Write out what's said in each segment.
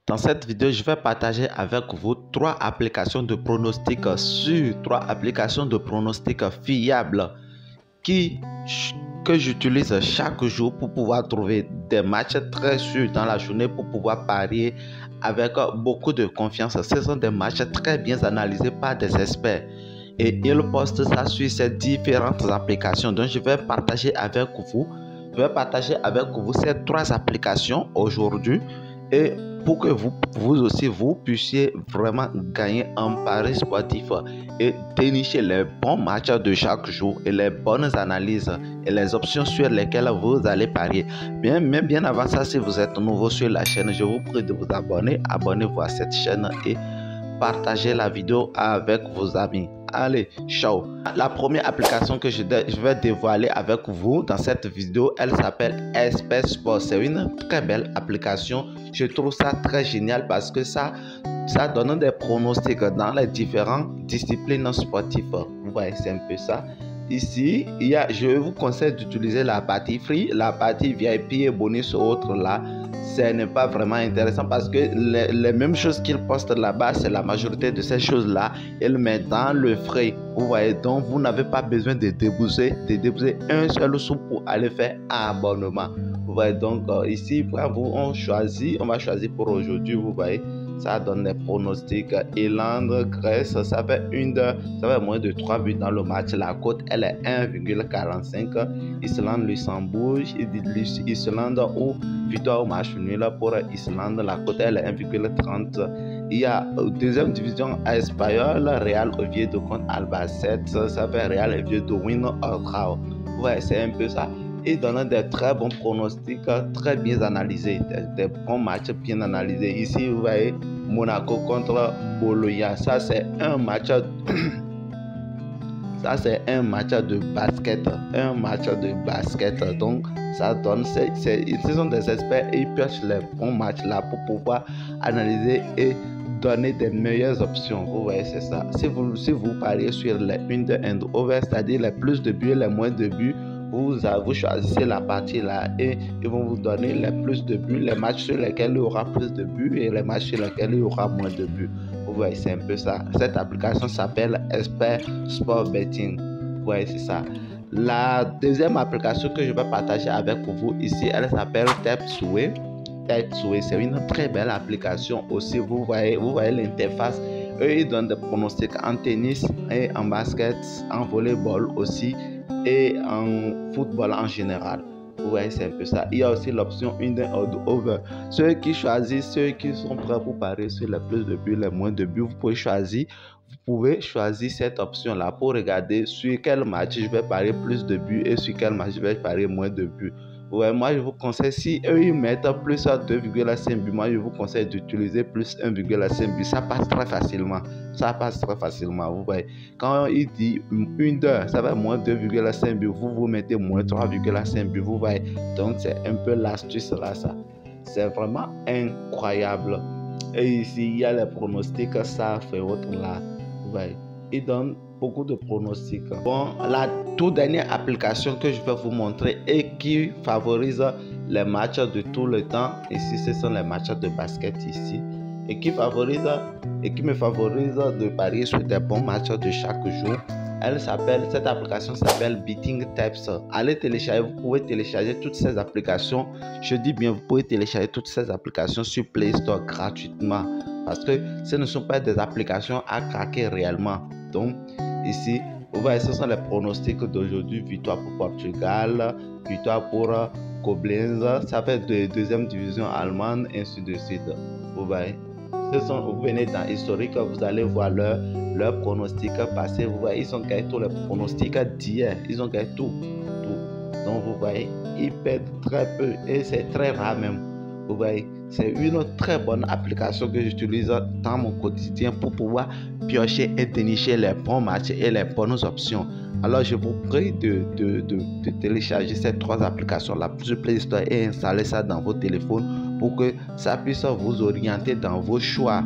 Dans cette vidéo, je vais partager avec vous 3 applications de pronostic sûres, 3 applications de pronostic fiables que j'utilise chaque jour pour pouvoir trouver des matchs très sûrs dans la journée pour pouvoir parier avec beaucoup de confiance. Ce sont des matchs très bien analysés par des experts et ils postent ça sur ces différentes applications. Donc, je vais partager avec vous ces 3 applications aujourd'hui et pour que vous aussi vous puissiez vraiment gagner un pari sportif et dénicher les bons matchs de chaque jour et les bonnes analyses et les options sur lesquelles vous allez parier. Bien avant ça, si vous êtes nouveau sur la chaîne, je vous prie de vous abonner. Abonnez-vous à cette chaîne et partagez la vidéo avec vos amis. Allez, ciao. La première application que je vais dévoiler avec vous dans cette vidéo, elle s'appelle Expert Sport. C'est une très belle application. Je trouve ça très génial parce que ça donne des pronostics dans les différentes disciplines sportives. Vous voyez, c'est un peu ça. Ici, je vous conseille d'utiliser la partie free, la partie VIP et bonus autres là. Ce n'est pas vraiment intéressant parce que les mêmes choses qu'ils postent là-bas, c'est la majorité de ces choses-là, ils mettent dans le frais. Vous voyez, donc vous n'avez pas besoin de débourser un seul sou pour aller faire un abonnement. Vous voyez, donc ici, on va choisir pour aujourd'hui, vous voyez. Ça donne des pronostics. Irlande, Grèce, ça fait moins de 3 buts dans le match. La cote, elle est 1,45. Islande, Luxembourg, Islande ou victoire au match nul pour Islande. La cote, elle est 1,30. Il y a deuxième division espagnole, Real Oviedo contre Albacete. Ça fait Real Oviedo win or draw. Ouais, c'est un peu ça. Il donne des très bons pronostics, très bien analysés, des bons matchs bien analysés. Ici, vous voyez Monaco contre Bologna. Ça, c'est un match. Ça, c'est un match de basket. Donc, ça donne. Ce sont des experts et ils piochent les bons matchs là pour pouvoir analyser et donner des meilleures options. Vous voyez, c'est ça. Si vous pariez sur les under and over, c'est-à-dire les plus de buts et les moins de buts, vous choisissez la partie là et ils vont vous donner les plus de buts, les matchs sur lesquels il y aura plus de buts et les matchs sur lesquels il y aura moins de buts. Vous voyez, c'est un peu ça. Cette application s'appelle Expert Sport Betting. Vous voyez, c'est ça. La deuxième application que je vais partager avec vous ici, elle s'appelle Tapsway. Tapsway, c'est une très belle application aussi. Vous voyez l'interface. Eux, ils donnent des pronostics en tennis et en basket, en volleyball aussi et en football en général. Vous voyez, c'est un peu ça. Il y a aussi l'option under or over. Ceux qui sont prêts pour parier sur les plus de buts, les moins de buts, vous pouvez choisir cette option-là pour regarder sur quel match je vais parier plus de buts et sur quel match je vais parier moins de buts. Ouais, moi je vous conseille, si eux ils mettent plus à 2,5 buts, moi je vous conseille d'utiliser plus 1,5 buts. Ça passe très facilement. Vous voyez, quand il dit une heure, ça va moins 2,5 buts. Vous mettez moins 3,5 buts. Vous voyez, donc c'est un peu l'astuce là, ça. C'est vraiment incroyable. Et ici, il y a les pronostics, ça fait autre là. Vous voyez, il donne beaucoup de pronostics. Bon, la toute dernière application que je vais vous montrer et qui favorise les matchs de tout le temps. Ici, ce sont les matchs de basket ici. Et qui me favorise de parier sur des bons matchs de chaque jour. Cette application s'appelle Betting Tips. Vous pouvez télécharger toutes ces applications. Je dis bien, vous pouvez télécharger toutes ces applications sur Play Store gratuitement. Parce que ce ne sont pas des applications à craquer réellement. Donc, ici, vous voyez, ce sont les pronostics d'aujourd'hui. Victoire pour Portugal, victoire pour Koblenz. Ça fait de deuxième division allemande, ainsi de suite. Vous voyez. Vous venez dans historique, vous allez voir leur pronostic passé. Vous voyez, ils ont gagné tous les pronostics d'hier. Ils ont gagné tout. Donc, vous voyez, ils perdent très peu et c'est très rare même. Vous voyez, c'est une très bonne application que j'utilise dans mon quotidien pour pouvoir piocher et dénicher les bons matchs et les bonnes options. Alors, je vous prie de télécharger ces 3 applications-là sur Play Store et installer ça dans vos téléphones pour que ça puisse vous orienter dans vos choix.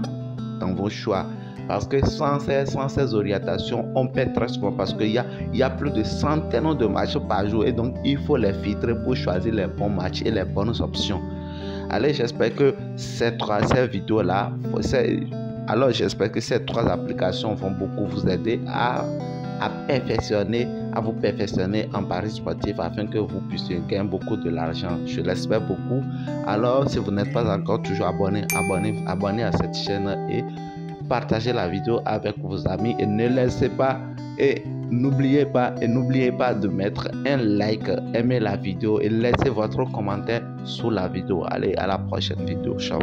Parce que sans ces orientations, on perd très souvent parce qu'il y a plus de centaines de matchs par jour et donc il faut les filtrer pour choisir les bons matchs et les bonnes options. Allez, j'espère que ces vidéos-là, alors j'espère que ces 3 applications vont beaucoup vous aider à vous perfectionner en paris sportif afin que vous puissiez gagner beaucoup de l'argent. Je l'espère beaucoup. Alors, si vous n'êtes pas encore toujours abonné à cette chaîne et partagez la vidéo avec vos amis et ne laissez pas et n'oubliez pas de mettre un like, aimer la vidéo et laissez votre commentaire sous la vidéo. Allez, à la prochaine vidéo. Ciao.